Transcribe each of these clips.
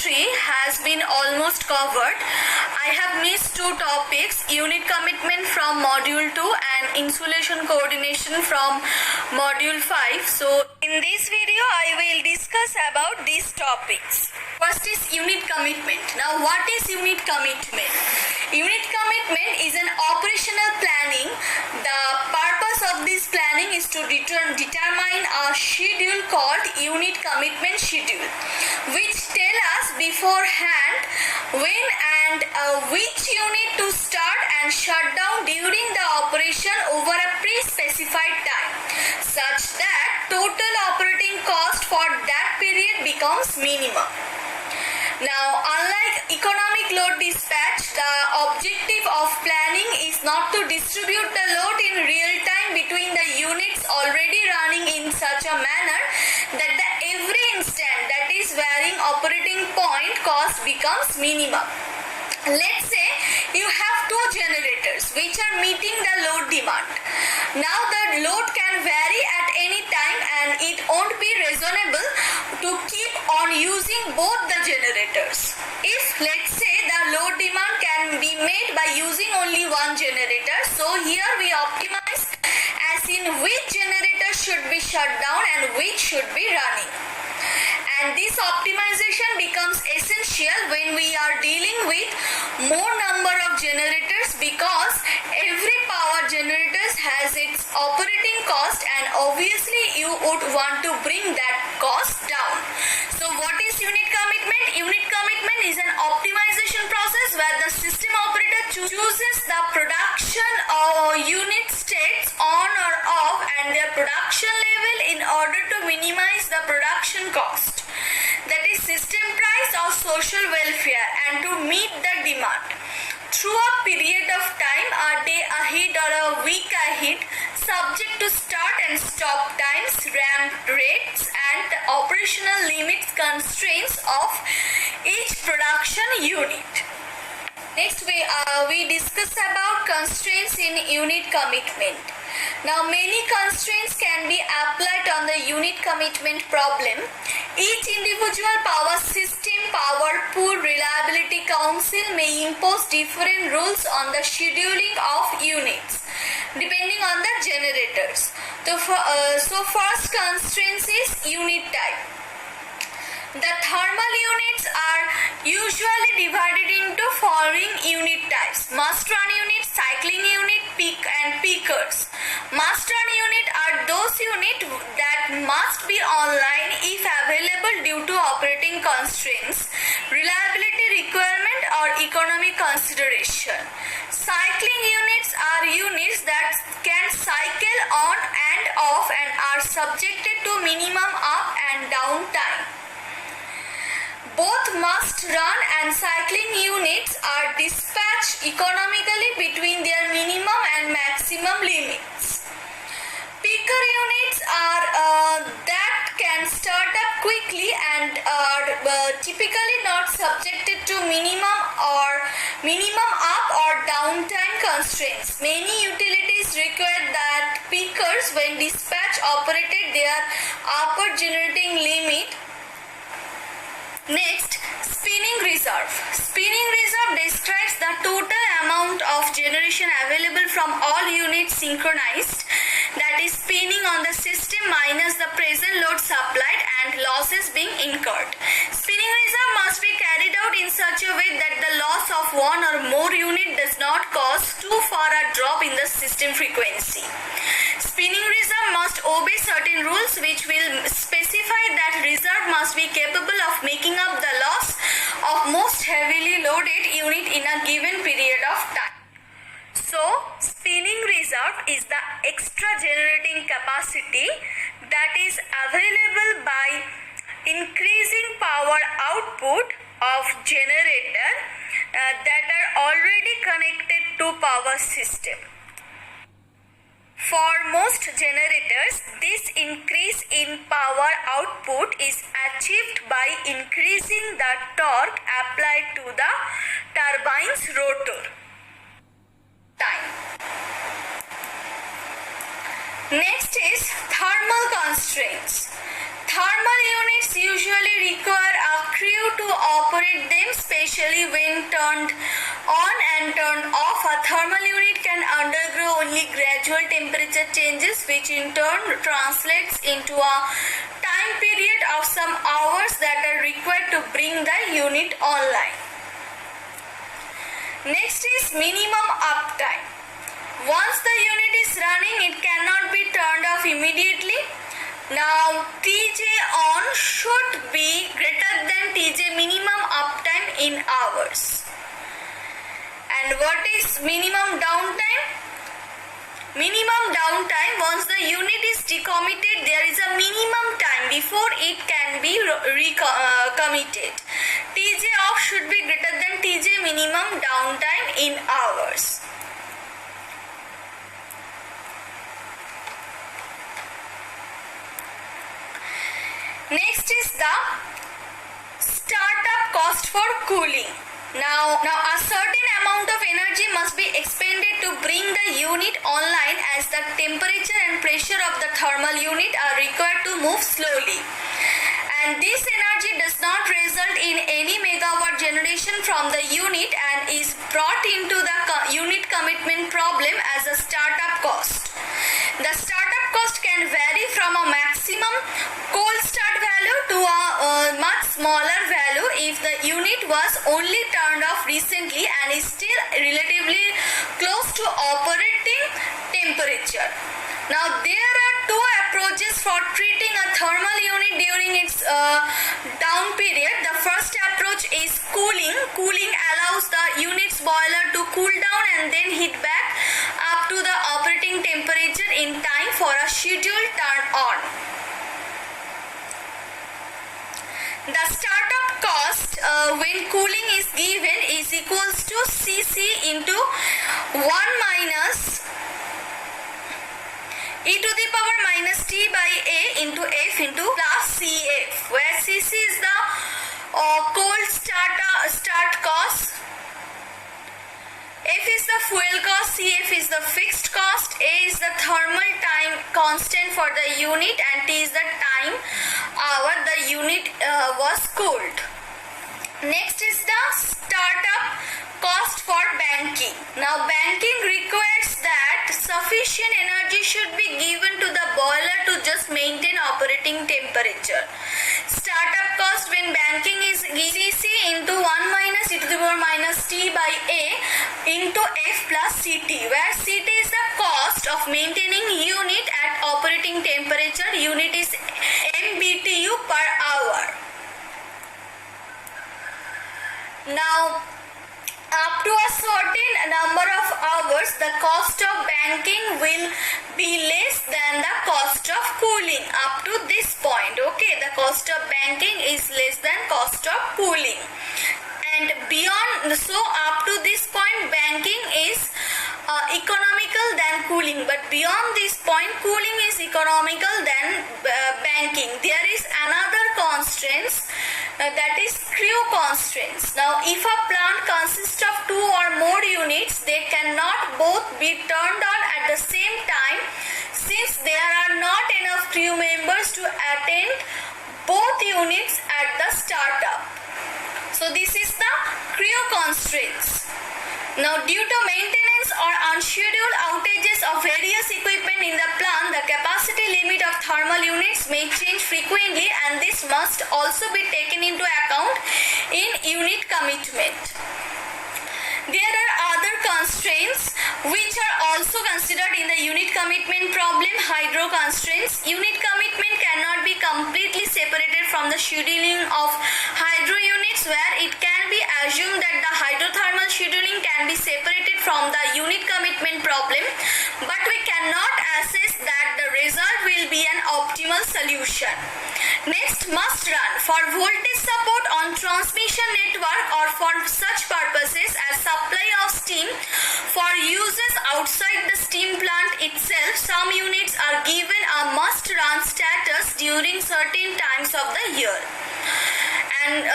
3 has been almost covered. I have missed two topics, unit commitment from module 2 and insulation coordination from module 5. So in this video I will discuss about these topics. First is unit commitment. Now what is unit commitment? Unit commitment is an operational planning. The purpose of this planning is to determine a schedule called unit commitment schedule, which tell us beforehand when and which unit to start and shut down during the operation over a pre-specified time, such that total operating cost for that period becomes minimum. Now, unlike economic load dispatch, the objective of planning is not to distribute the load in real time between the units already running in such a manner that the every instant that is varying operating point cost becomes minimum. Let's say you have two generators which are meeting the load demand. Now the load can vary at any time and it won't be reasonable to keep on using both the generators. If let's say the load demand can be made by using only one generator, so here we optimize as in which generator should be shut down and which should be running. And this optimization becomes essential when we are dealing with more number of generators, because every power generator has its operating cost and obviously you would want to bring that cost down. So what is unit commitment? Unit commitment is an optimization process where the system operator chooses the production or unit states on or off and their production level in order to minimize the production cost, that is system price or social welfare, and to meet the demand through a period of time, a day ahead or a week ahead, subject to start and stop times, ramp rates and the operational limits constraints of each production unit. Next we discuss about constraints in unit commitment. Now many constraints can be applied on the unit commitment problem. Each individual power system, power pool, reliability council may impose different rules on the scheduling of units depending on the generators. So first constraint is unit type. The thermal units are usually divided into following unit types: must run unit, cycling unit, peak and peakers. Must run unit are those units that must be online if available due to operating constraints, reliability requirement or economic consideration. Cycling units are units that can cycle on and off and are subjected to minimum up and down time. Both must run and cycling units are dispatched economically between their minimum and maximum limits. Peaker units are that can start up quickly and are typically not subjected to minimum up or downtime constraints. Many utilities require that peakers, when dispatch operated their upper generating limit. Next, spinning reserve. Spinning reserve describes the total amount of generation available from all units synchronized, that is spinning on the system minus the present load supplied and losses being incurred. Spinning reserve must be carried out in such a way that the loss of one or more unit does not cause too far a drop in the system frequency. Spinning reserve must obey certain rules which will specify that reserve must be capable of making up the loss of most heavily loaded unit in a given period of time. So, spinning reserve is the extra generating capacity that is available by increasing power output of generator that are already connected to power system. For most generators, this increase in power output is achieved by increasing the torque applied to the turbine's rotor. Time. Next is thermal constraints. Thermal units usually require a crew to operate Initially, when turned on and turned off, a thermal unit can undergo only gradual temperature changes, which in turn translates into a time period of some hours that are required to bring the unit online. Next is minimum uptime. Once the unit is running, it cannot be turned off immediately. Now, TJ on should be greater than TJ minimum uptime in hours. And what is minimum downtime? Minimum downtime, once the unit is decommitted, there is a minimum time before it can be committed. TJ off should be greater than TJ minimum downtime in hours. Next is the startup cost for cooling. Now a certain amount of energy must be expended to bring the unit online, as the temperature and pressure of the thermal unit are required to move slowly. And this energy does not result in any megawatt generation from the unit and is brought into the unit commitment problem as a startup cost. The startup cost can vary from a maximum cold start value to a much smaller value if the unit was only turned off recently and is still relatively close to operating temperature. Now, there are two approaches for treating a thermal unit during its down period. The first approach is cooling. Cooling allows the unit's boiler to cool down and then heat back up to the operating temperature in time for a scheduled turn on. The startup cost when cooling is given is equals to Cc into 1 minus e to the power minus t by a into f into plus Cf, where Cc is the cold start cost, F is the fuel cost, Cf is the fixed cost, A is the thermal time constant for the unit, and T is the time hour the unit was cooled. Next is the startup cost for banking. Now, banking requires that sufficient energy should be given to the boiler to just maintain operating temperature. Startup cost when banking is Cc into 1 minus e to the power minus t by a into f plus Ct, where Ct is the cost of maintaining unit at operating temperature. Unit is MBTU per hour. Now, up to a certain number of hours, the cost of banking will be less than the cost of cooling. Up to this point, okay, the cost of banking is less than cost of cooling. And beyond, so up to this point, banking is economical than cooling, but beyond this point, cooling is economical than banking. There is another constraints, that is crew constraints. Now, if a plant consists of 2 or more units, they cannot both be turned on at the same time, since there are not enough crew members to attend both units at the startup. So this is the crew constraints. Now, due to maintenance or unscheduled outages of various equipment in the plant, the capacity limit of thermal units may change frequently, and this must also be taken into account in unit commitment. There are other constraints which are also considered in the unit commitment problem. Hydro constraints. Unit commitment cannot be completely separated from the scheduling of hydro units, where it can be assumed that the hydrothermal scheduling can be separated from the unit commitment problem, but we cannot assess that the result will be an optimal solution. Next, must run. For voltage support on transmission network or for such purposes as supply of steam for uses outside the steam plant itself, some units are given a must run status during certain times of the year. And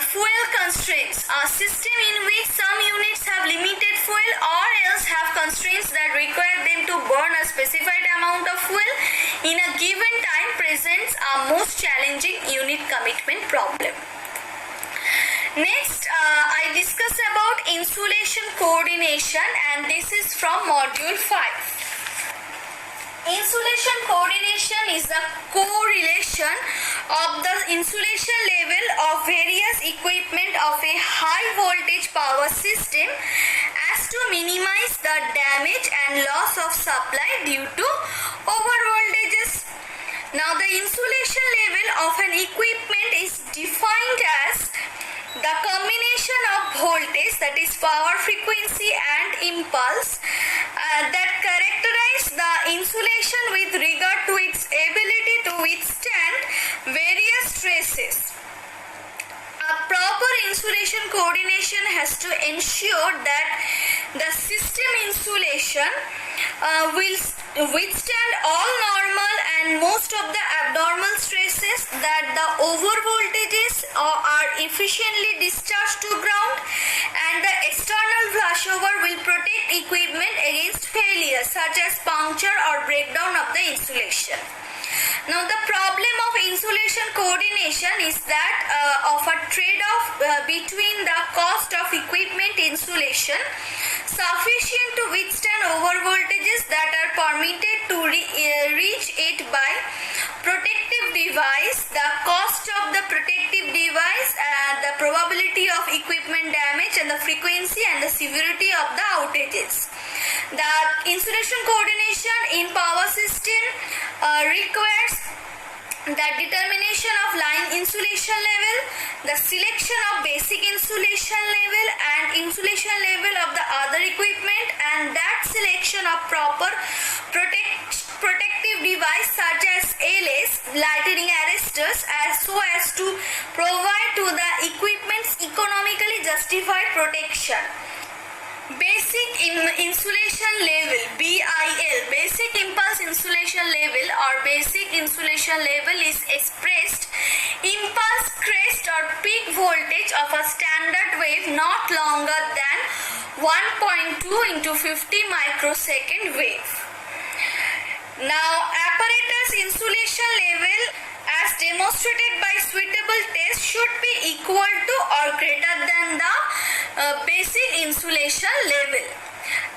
fuel constraints. A system in which some units have limited fuel or else have constraints that require them to burn a specified amount of fuel in a given time presents a most challenging unit commitment problem. Next, I discuss about insulation coordination, and this is from module 5. Insulation coordination is the correlation of the insulation level of various equipment of a high voltage power system as to minimize the damage and loss of supply due to over voltages. Now, the insulation level of an equipment is defined as the combination of voltage, that is power, frequency and impulse, that characterize the insulation with regard to its ability to withstand various stresses. A proper insulation coordination has to ensure that the system insulation will withstand all normal and most of the abnormal stresses, that the over voltages are efficiently discharged to ground, and the external flashover will protect equipment against failure such as puncture or breakdown of the insulation. Now, the problem of insulation coordination is that of a trade-off between the cost of equipment insulation sufficient to withstand over voltages that are permitted to reach it by protective device, the cost of the protective device, the probability of equipment damage, and the frequency and the severity of the outages. The insulation coordination in power system requires the determination of line insulation level, the selection of basic insulation level and insulation level of the other equipment, and that selection of proper protective device such as LS, lightning arresters, as so as to provide to the equipment's economically justified protection. Basic insulation level, BIL, basic impulse insulation level or basic insulation level is expressed impulse crest or peak voltage of a standard wave not longer than 1.2 into 50 microsecond wave. Now, apparatus insulation level as demonstrated by suitable test should be equal to or greater than the basic insulation level.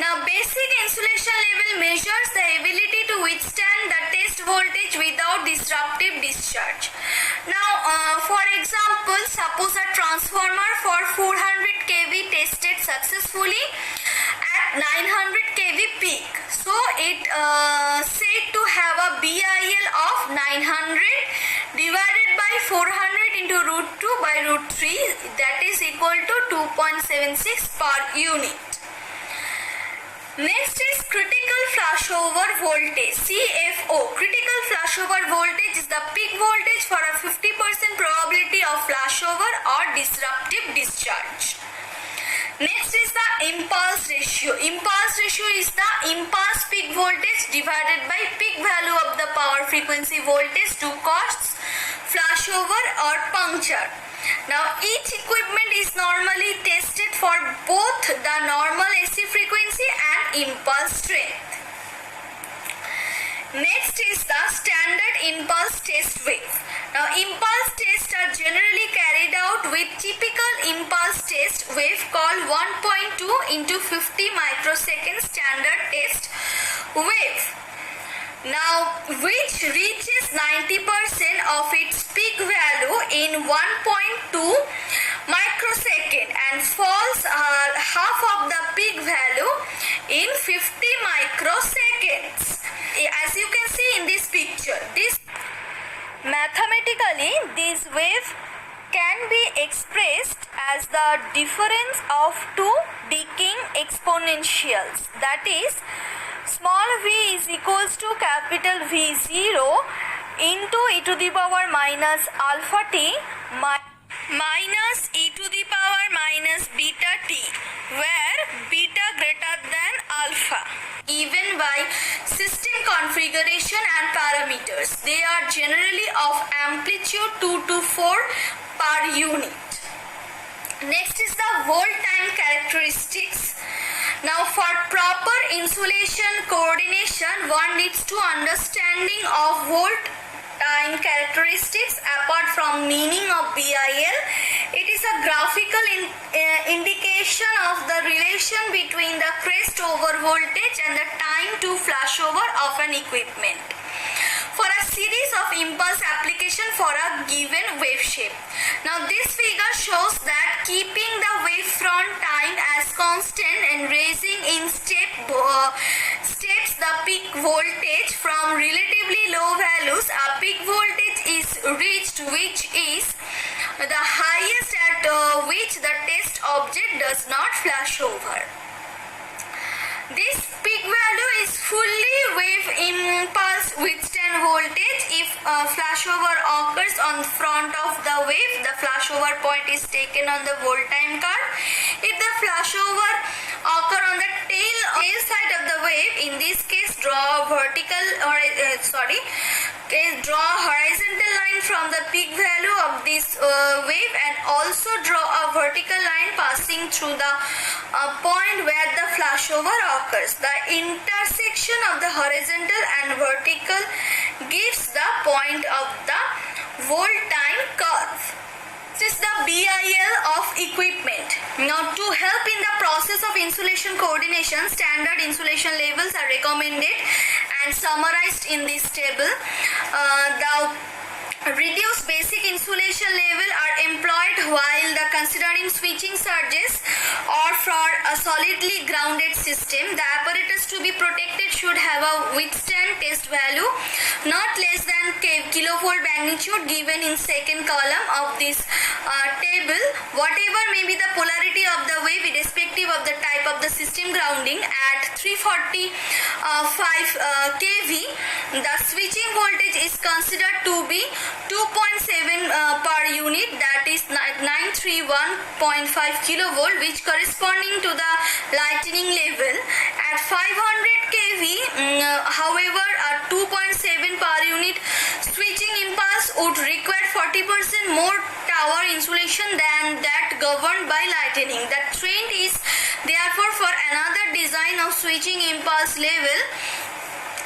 Now, basic insulation level measures the ability to withstand the test voltage without disruptive discharge. Now, for example, suppose a transformer for 400 kV tested successfully at 900 kV peak. So, it said to have a BIL of 900 divided by 400 into root 2 by root 3, that is equal to 2.76 per unit. Next is critical flashover voltage, CFO. Critical flashover voltage is the peak voltage for a 50% probability of flashover or disruptive discharge. Next is the impulse ratio. Impulse ratio is the impulse peak voltage divided by peak value of the power frequency voltage to cause flashover or puncture. Now, each equipment is normally tested for both the normal AC frequency and impulse strength. Next is the standard impulse test wave. Now, impulse tests are generally carried out with typical impulse test wave called 1.2 into 50 microsecond standard test wave. Now, which reaches 90% of its peak value in 1.2 microsecond and falls half of the peak value in 50 microseconds. As you can see in this picture, mathematically this wave can be expressed as the difference of two decaying exponentials, that is, small v is equals to capital V0 into e to the power minus alpha t minus e to the power minus beta t, where beta greater than alpha. Even by system configuration and parameters, they are generally of amplitude 2 to 4 per unit. Next is the volt time characteristics. Now, for proper insulation coordination, one needs to understanding of volt time characteristics apart from meaning of BIL. It is a graphical indication of the relation between the crest over voltage and the time to flashover of an equipment for a series of impulse application for a given wave shape. Now this figure shows that keeping the wavefront time as constant and raising in steps the peak voltage from relatively low values, a peak voltage is reached which is the highest at which the test object does not flash over. This peak value is fully wave impulse withstand voltage. If a flashover occurs on front of the wave, the flashover point is taken on the volt time curve. If the flashover occur on the tail side of the wave, in this case draw a horizontal line from the peak value of this wave and also draw a vertical line passing through the point where the flashover occurs. The intersection of the horizontal and vertical gives the point of the volt time curve. This is the BIL of equipment. Now to help in the process of insulation coordination, standard insulation levels are recommended and summarized in this table. The reduced basic insulation level are employed while considering switching surges or for a solidly grounded system. The apparatus to be protected should have a withstand test value not less than kilovolt magnitude given in second column of this table. Whatever may be the polarity of the wave irrespective of the type of the system grounding, at 345 kV the switching voltage is considered to be 2.7 per unit, that is 931.5 kilovolt, which corresponding to the lightning level. At 500 kV however a 2.7 per unit switching impulse would require 40% more tower insulation than that governed by lightning. The trend is therefore for another design of switching impulse level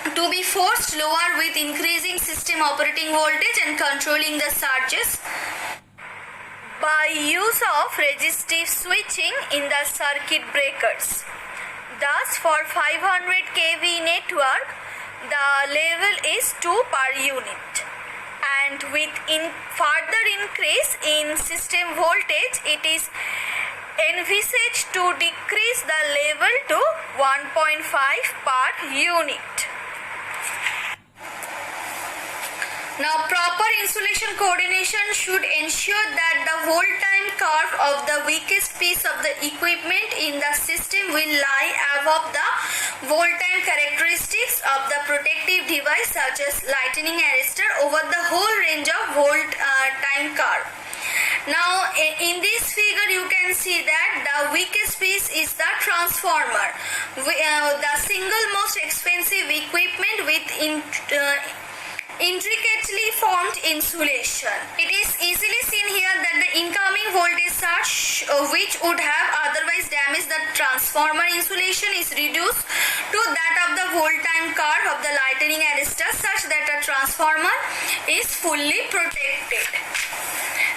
to be forced lower with increasing system operating voltage and controlling the surges by use of resistive switching in the circuit breakers. Thus for 500 kV network the level is 2 per unit, and with further increase in system voltage it is envisaged to decrease the level to 1.5 per unit. Now proper insulation coordination should ensure that the volt time curve of the weakest piece of the equipment in the system will lie above the volt time characteristics of the protective device such as lightning arrestor over the whole range of volt time curve. Now in this figure you can see that the weakest piece is the transformer, the single most expensive equipment with intricately formed insulation. It is easily seen here that the incoming voltage surge which would have otherwise damaged the transformer insulation is reduced to that of the volt time curve of the lightning arrestor such that a transformer is fully protected.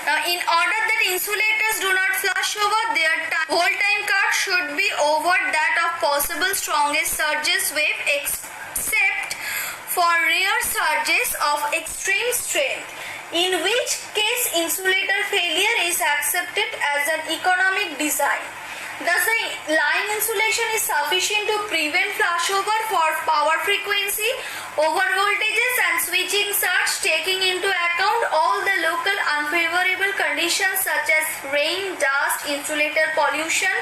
Now in order that insulators do not flash over, their volt time curve should be over that of possible strongest surges wave except for rare surges of extreme strength, in which case insulator failure is accepted as an economic design. Thus the line insulation is sufficient to prevent flashover for power frequency, over voltages and switching surge, taking into account all the local unfavorable conditions such as rain, dust, insulator pollution,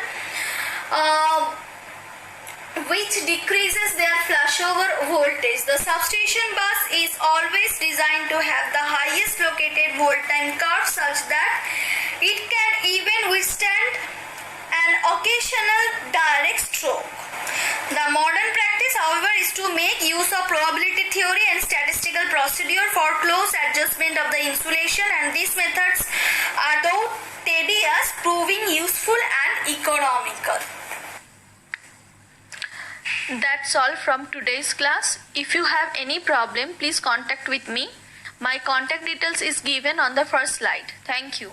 which decreases their flashover voltage. The substation bus is always designed to have the highest located volt time curve such that it can even withstand an occasional direct stroke. The modern practice, however, is to make use of probability theory and statistical procedure for close adjustment of the insulation, and these methods are though tedious, proving useful and economical. That's all from today's class. If you have any problem, please contact with me. My contact details is given on the first slide. Thank you.